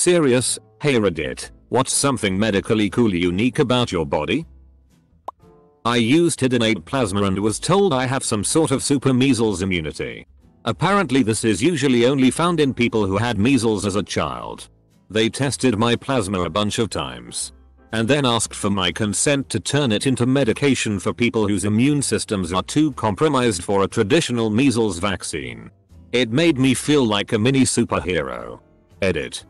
serious? Hey Reddit, what's something medically cool unique about your body? I used to donate plasma and was told I have some sort of super measles immunity. Apparently this is usually only found in people who had measles as a child. They tested my plasma a bunch of times and then asked for my consent to turn it into medication for people whose immune systems are too compromised for a traditional measles vaccine. It made me feel like a mini superhero. Edit.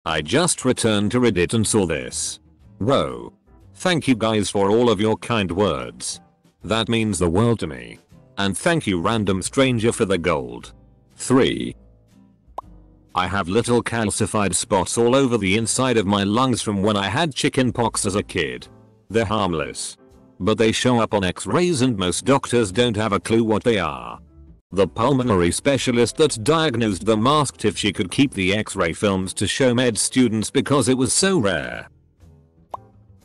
I just returned to Reddit and saw this. Whoa. Thank you guys for all of your kind words. That means the world to me. And thank you random stranger for the gold. 3. I have little calcified spots all over the inside of my lungs from when I had chickenpox as a kid. They're harmless, but they show up on x-rays and most doctors don't have a clue what they are. The pulmonary specialist that diagnosed them asked if she could keep the x-ray films to show med students because it was so rare.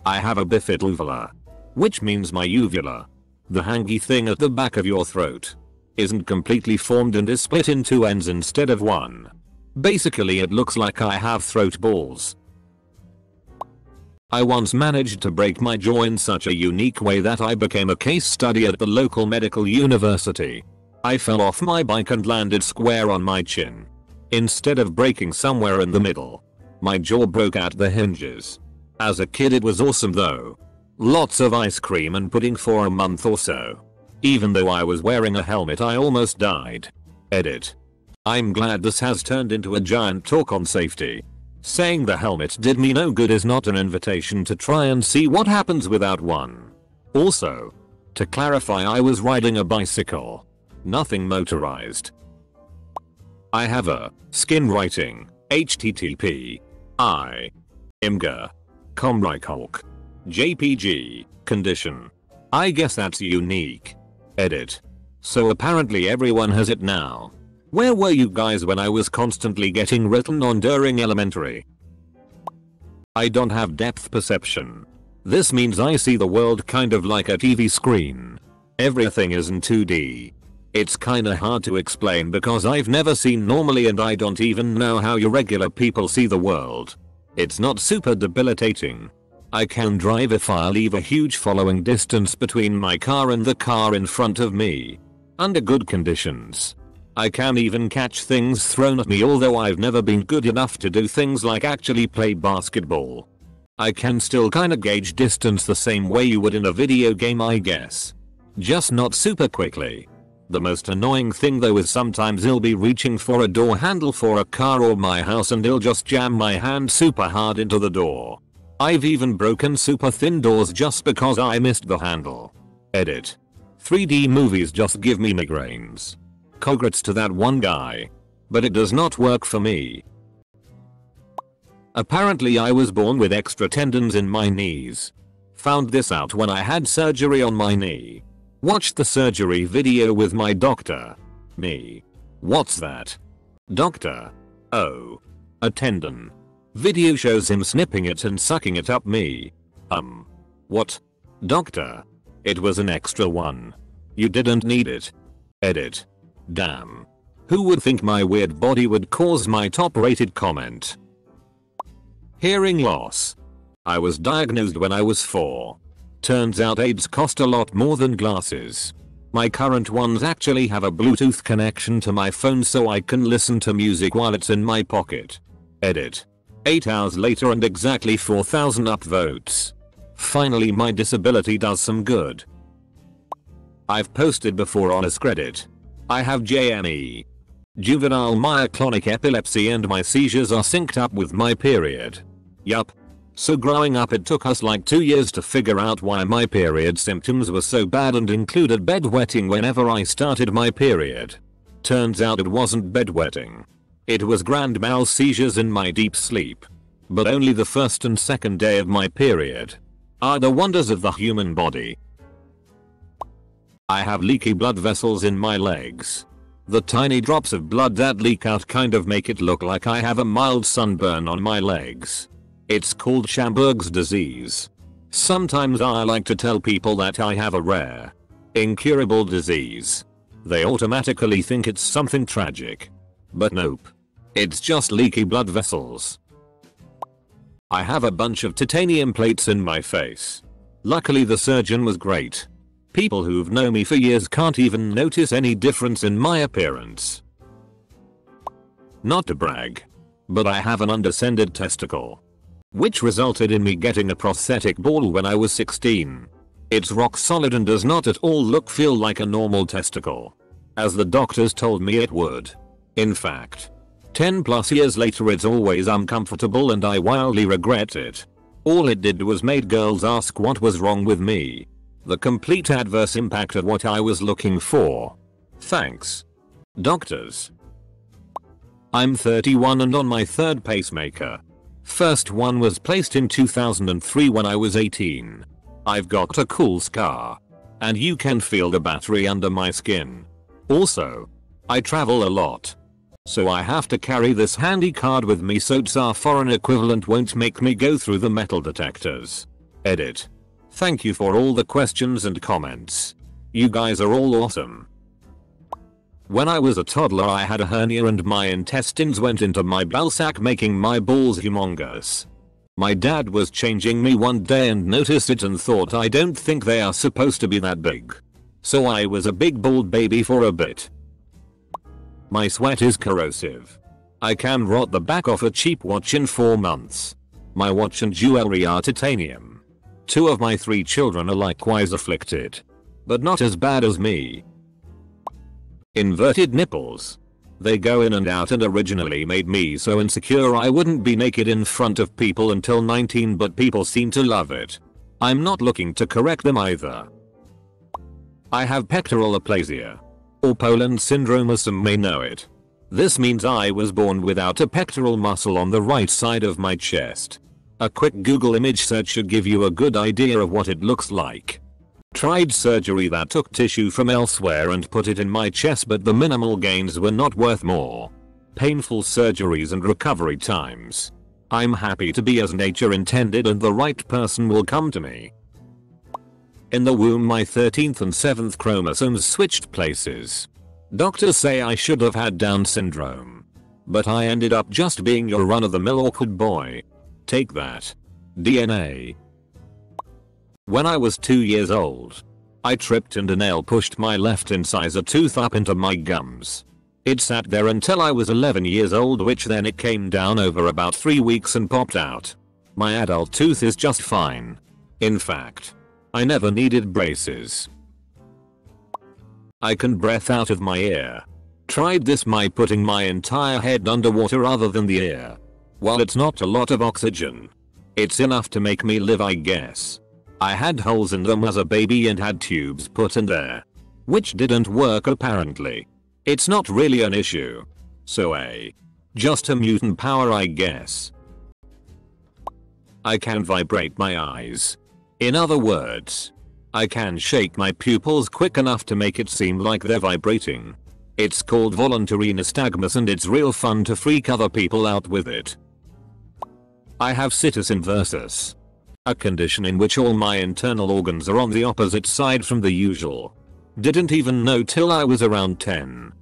I have a bifid uvula, which means my uvula, the hangy thing at the back of your throat, isn't completely formed and is split in 2 ends instead of 1. Basically it looks like I have throat balls. I once managed to break my jaw in such a unique way that I became a case study at the local medical university. I fell off my bike and landed square on my chin. Instead of breaking somewhere in the middle, my jaw broke at the hinges. As a kid it was awesome though. Lots of ice cream and pudding for a month or so. Even though I was wearing a helmet I almost died. Edit. I'm glad this has turned into a giant talk on safety. Saying the helmet did me no good is not an invitation to try and see what happens without one. Also, to clarify, I was riding a bicycle. Nothing motorized. I have a skin writing http imgur comricolc jpg condition. I guess that's unique. Edit. So apparently everyone has it now. Where were you guys when I was constantly getting written on during elementary? I don't have depth perception. This means I see the world kind of like a TV screen. Everything is in 2D. It's kinda hard to explain because I've never seen normally and I don't even know how you regular people see the world. It's not super debilitating. I can drive if I leave a huge following distance between my car and the car in front of me. Under good conditions. I can even catch things thrown at me, although I've never been good enough to do things like actually play basketball. I can still kinda gauge distance the same way you would in a video game I guess. Just not super quickly. The most annoying thing though is sometimes I'll be reaching for a door handle for a car or my house and I'll just jam my hand super hard into the door. I've even broken super thin doors just because I missed the handle. Edit. 3D movies just give me migraines. Congrats to that one guy. But it does not work for me. Apparently I was born with extra tendons in my knees. Found this out when I had surgery on my knee. Watched the surgery video with my doctor. Me. What's that? Doctor. Oh. A tendon. Video shows him snipping it and sucking it up me. What? Doctor. It was an extra one. You didn't need it. Edit. Damn. Who would think my weird body would cause my top rated comment? Hearing loss. I was diagnosed when I was 4. Turns out aids cost a lot more than glasses. My current ones actually have a Bluetooth connection to my phone so I can listen to music while it's in my pocket. Edit. 8 hours later and exactly 4,000 upvotes. Finally my disability does some good. I've posted before on AskReddit. I have JME. Juvenile myoclonic epilepsy and my seizures are synced up with my period. Yup. So growing up it took us like 2 years to figure out why my period symptoms were so bad and included bedwetting whenever I started my period. Turns out it wasn't bedwetting. It was grand mal seizures in my deep sleep. But only the first and second day of my period. Are the wonders of the human body. I have leaky blood vessels in my legs. The tiny drops of blood that leak out kind of make it look like I have a mild sunburn on my legs. It's called Schamberg's disease. Sometimes I like to tell people that I have a rare, incurable disease. They automatically think it's something tragic. But nope. It's just leaky blood vessels. I have a bunch of titanium plates in my face. Luckily the surgeon was great. People who've known me for years can't even notice any difference in my appearance. Not to brag, but I have an undescended testicle, which resulted in me getting a prosthetic ball when I was 16. It's rock solid and does not at all feel like a normal testicle, as the doctors told me it would. In fact, 10 plus years later it's always uncomfortable and I wildly regret it. All it did was made girls ask what was wrong with me. The complete adverse impact of what I was looking for. Thanks, doctors. I'm 31 and on my third pacemaker. First one was placed in 2003 when I was 18. I've got a cool scar, and you can feel the battery under my skin. Also, I travel a lot, so I have to carry this handy card with me so our foreign equivalent won't make me go through the metal detectors. Edit. Thank you for all the questions and comments. You guys are all awesome. When I was a toddler I had a hernia and my intestines went into my ballsack making my balls humongous. My dad was changing me one day and noticed it and thought I don't think they are supposed to be that big. So I was a big bald baby for a bit. My sweat is corrosive. I can rot the back off a cheap watch in 4 months. My watch and jewelry are titanium. 2 of my 3 children are likewise afflicted, but not as bad as me. Inverted nipples. They go in and out and originally made me so insecure I wouldn't be naked in front of people until 19, but people seem to love it. I'm not looking to correct them either. I have pectoral aplasia, or Poland syndrome as some may know it. This means I was born without a pectoral muscle on the right side of my chest. A quick Google image search should give you a good idea of what it looks like. Tried surgery that took tissue from elsewhere and put it in my chest, but the minimal gains were not worth more painful surgeries and recovery times. I'm happy to be as nature intended and the right person will come to me. In the womb my 13th and 7th chromosomes switched places. Doctors say I should have had Down syndrome, but I ended up just being your run-of-the-mill awkward boy. Take that, DNA. When I was 2 years old, I tripped and a nail pushed my left incisor tooth up into my gums. It sat there until I was 11 years old, which then it came down over about 3 weeks and popped out. My adult tooth is just fine. In fact, I never needed braces. I can breathe out of my ear. Tried this by putting my entire head underwater other than the ear. While it's not a lot of oxygen, it's enough to make me live, I guess. I had holes in them as a baby and had tubes put in there, which didn't work apparently. It's not really an issue. So just a mutant power, I guess. I can vibrate my eyes. In other words, I can shake my pupils quick enough to make it seem like they're vibrating. It's called voluntary nystagmus and it's real fun to freak other people out with it. I have situs inversus, a condition in which all my internal organs are on the opposite side from the usual. Didn't even know till I was around 10.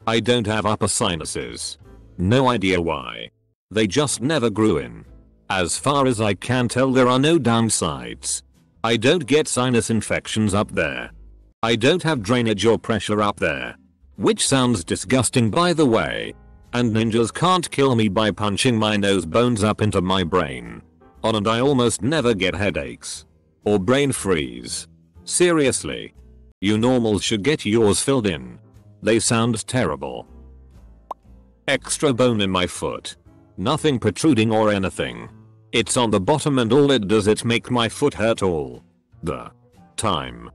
I don't have upper sinuses. No idea why. They just never grew in. As far as I can tell there are no downsides. I don't get sinus infections up there. I don't have drainage or pressure up there. Which sounds disgusting by the way. And ninjas can't kill me by punching my nose bones up into my brain. And I almost never get headaches. Or brain freeze. Seriously. You normals should get yours filled in. They sound terrible. Extra bone in my foot. Nothing protruding or anything. It's on the bottom and all it does is make my foot hurt all the time.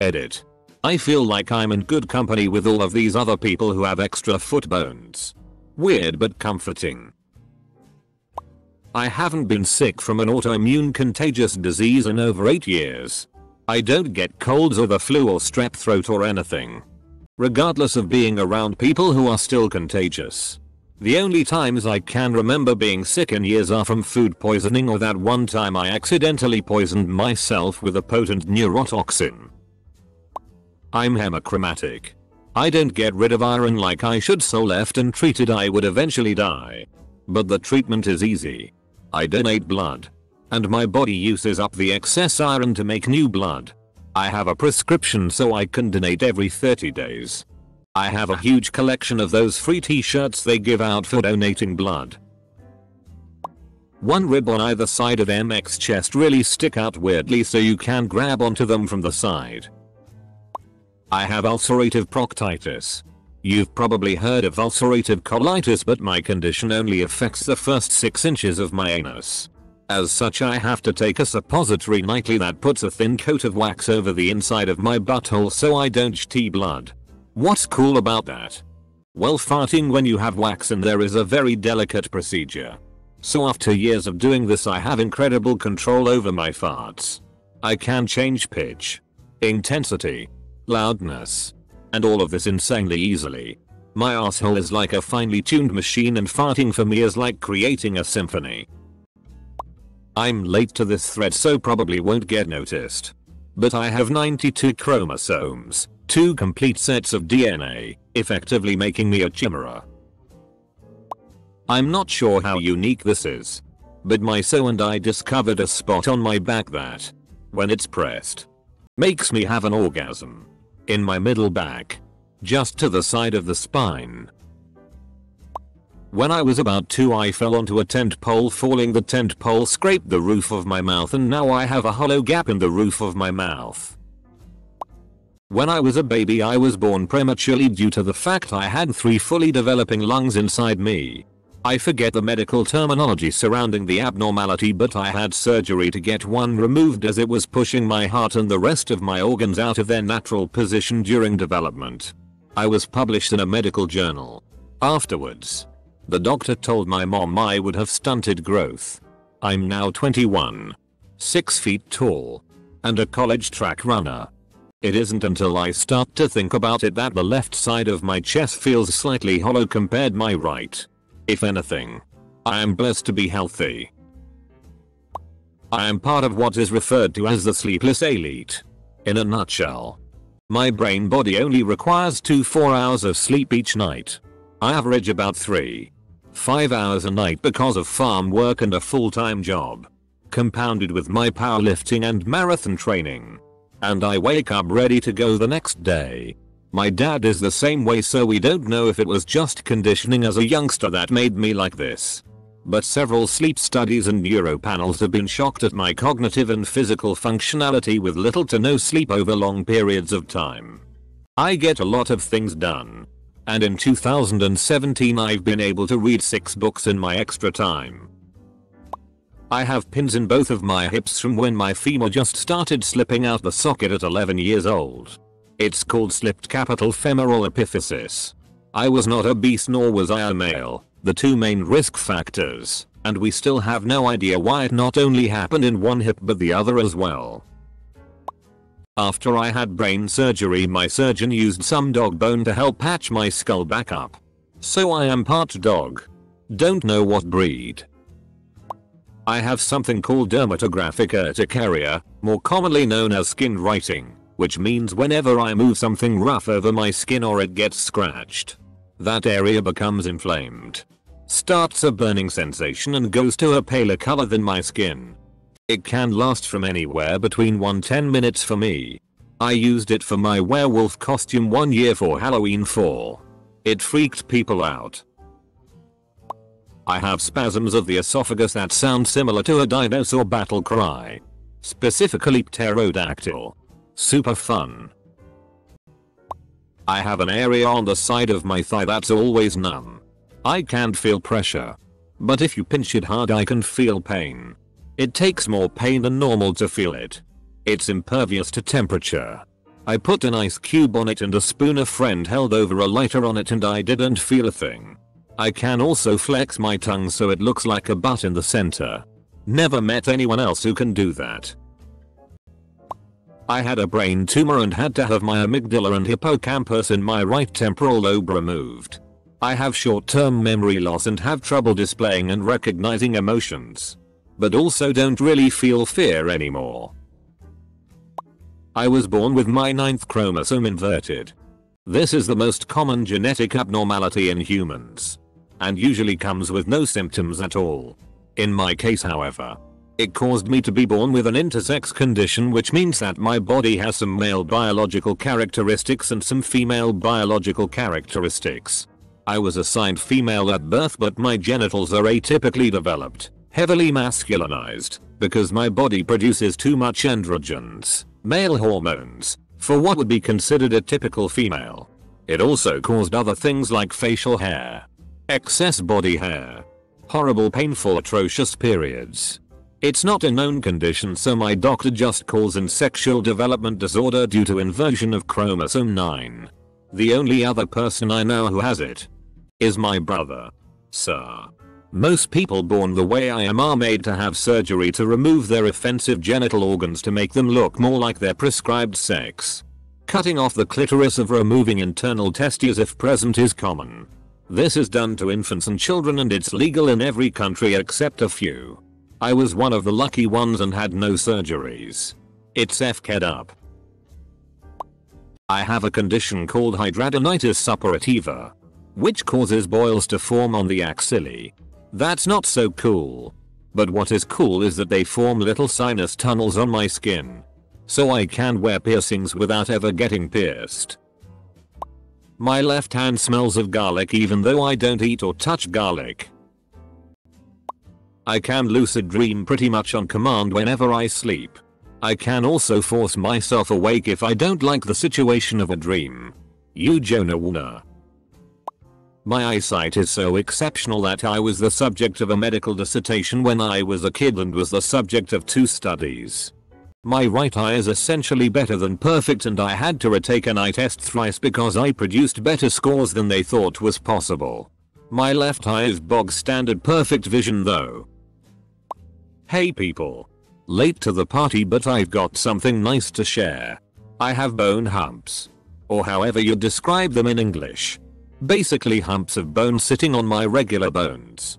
Edit. I feel like I'm in good company with all of these other people who have extra foot bones. Weird but comforting. I haven't been sick from an autoimmune contagious disease in over 8 years. I don't get colds or the flu or strep throat or anything. Regardless of being around people who are still contagious. The only times I can remember being sick in years are from food poisoning or that one time I accidentally poisoned myself with a potent neurotoxin. I'm hemachromatic. I don't get rid of iron like I should, so left untreated I would eventually die. But the treatment is easy. I donate blood. And my body uses up the excess iron to make new blood. I have a prescription so I can donate every 30 days. I have a huge collection of those free t-shirts they give out for donating blood. One rib on either side of MX chest really stick out weirdly so you can grab onto them from the side. I have ulcerative proctitis. You've probably heard of ulcerative colitis, but my condition only affects the first 6 inches of my anus. As such, I have to take a suppository nightly that puts a thin coat of wax over the inside of my butthole so I don't shit blood. What's cool about that? Well, farting when you have wax in there is a very delicate procedure. So after years of doing this, I have incredible control over my farts. I can change pitch, intensity, loudness, and all of this insanely easily. My asshole is like a finely tuned machine, and farting for me is like creating a symphony. I'm late to this thread so probably won't get noticed. But I have 92 chromosomes, 2 complete sets of DNA, effectively making me a chimera. I'm not sure how unique this is, but my sew and I discovered a spot on my back that, when it's pressed, makes me have an orgasm. In my middle back, just to the side of the spine. When I was about 2, I fell onto a tent pole. Falling, the tent pole scraped the roof of my mouth, and now I have a hollow gap in the roof of my mouth. When I was a baby, I was born prematurely due to the fact I had 3 fully developing lungs inside me. I forget the medical terminology surrounding the abnormality, but I had surgery to get one removed as it was pushing my heart and the rest of my organs out of their natural position during development. I was published in a medical journal. Afterwards, the doctor told my mom I would have stunted growth. I'm now 21, 6 feet tall, and a college track runner. It isn't until I start to think about it that the left side of my chest feels slightly hollow compared to my right. If anything, I am blessed to be healthy. I am part of what is referred to as the sleepless elite. In a nutshell, my brain body only requires 2-4 hours of sleep each night. I average about 3-5 hours a night because of farm work and a full-time job, compounded with my powerlifting and marathon training. And I wake up ready to go the next day. My dad is the same way, so we don't know if it was just conditioning as a youngster that made me like this. But several sleep studies and neuro panels have been shocked at my cognitive and physical functionality with little to no sleep over long periods of time. I get a lot of things done. And in 2017 I've been able to read 6 books in my extra time. I have pins in both of my hips from when my femur just started slipping out the socket at 11 years old. It's called slipped capital femoral epiphysis. I was not obese nor was I a male, the 2 main risk factors, and we still have no idea why it not only happened in one hip but the other as well. After I had brain surgery, my surgeon used some dog bone to help patch my skull back up. So I am part dog. Don't know what breed. I have something called dermatographic urticaria, more commonly known as skin writing, which means whenever I move something rough over my skin or it gets scratched, that area becomes inflamed, starts a burning sensation, and goes to a paler color than my skin. It can last from anywhere between 1-10 minutes for me. I used it for my werewolf costume one year for Halloween fall. It freaked people out. I have spasms of the esophagus that sound similar to a dinosaur battle cry. Specifically pterodactyl. Super fun. I have an area on the side of my thigh that's always numb. I can't feel pressure, but if you pinch it hard I can feel pain. It takes more pain than normal to feel it. It's impervious to temperature. I put an ice cube on it and a spoon a friend held over a lighter on it and I didn't feel a thing. I can also flex my tongue so it looks like a butt in the center. Never met anyone else who can do that. I had a brain tumor and had to have my amygdala and hippocampus in my right temporal lobe removed. I have short-term memory loss and have trouble displaying and recognizing emotions, but also don't really feel fear anymore. I was born with my 9th chromosome inverted. This is the most common genetic abnormality in humans, and usually comes with no symptoms at all. In my case however, it caused me to be born with an intersex condition, which means that my body has some male biological characteristics and some female biological characteristics. I was assigned female at birth, but my genitals are atypically developed, heavily masculinized, because my body produces too much androgens, male hormones, for what would be considered a typical female. It also caused other things like facial hair, excess body hair, horrible, painful, atrocious periods. It's not a known condition, so my doctor just calls it sexual development disorder due to inversion of chromosome 9. The only other person I know who has it is my brother. Sir. Most people born the way I am are made to have surgery to remove their offensive genital organs to make them look more like their prescribed sex. Cutting off the clitoris or removing internal testes if present is common. This is done to infants and children, and it's legal in every country except a few. I was one of the lucky ones and had no surgeries. It's f***ed up. I have a condition called hidradenitis suppurativa, which causes boils to form on the axillae. That's not so cool. But what is cool is that they form little sinus tunnels on my skin, so I can wear piercings without ever getting pierced. My left hand smells of garlic even though I don't eat or touch garlic. I can lucid dream pretty much on command whenever I sleep. I can also force myself awake if I don't like the situation of a dream. You Jonah Wuna. My eyesight is so exceptional that I was the subject of a medical dissertation when I was a kid and was the subject of 2 studies. My right eye is essentially better than perfect, and I had to retake an eye test thrice because I produced better scores than they thought was possible. My left eye is bog standard perfect vision though. Hey people. Late to the party, but I've got something nice to share. I have bone humps, or however you describe them in English. Basically humps of bone sitting on my regular bones.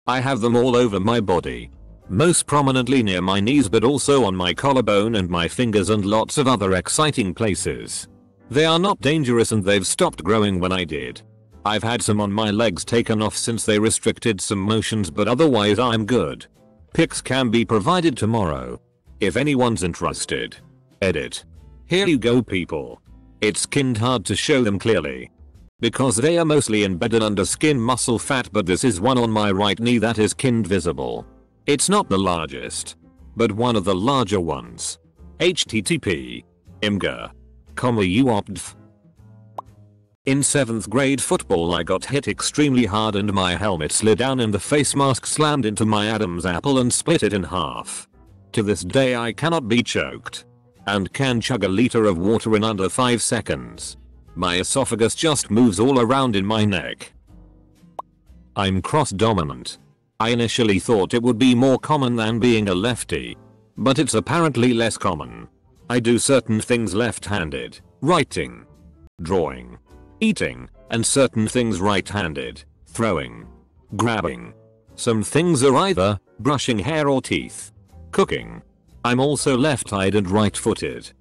I have them all over my body. Most prominently near my knees, but also on my collarbone and my fingers and lots of other exciting places. They are not dangerous and they've stopped growing when I did. I've had some on my legs taken off since they restricted some motions, but otherwise I'm good. Pics can be provided tomorrow, if anyone's interested. Edit. Here you go people. It's kinda hard to show them clearly, because they are mostly embedded under skin muscle fat, but this is one on my right knee that is kinda visible. It's not the largest, but one of the larger ones. http imgur, uopdf. In 7th grade football I got hit extremely hard and my helmet slid down and the face mask slammed into my Adam's apple and split it in half. To this day I cannot be choked, and can chug a liter of water in under 5 seconds. My esophagus just moves all around in my neck. I'm cross-dominant. I initially thought it would be more common than being a lefty, but it's apparently less common. I do certain things left-handed, writing, drawing, eating, and certain things right-handed, throwing, grabbing. Some things are either brushing hair or teeth, cooking. I'm also left-eyed and right-footed.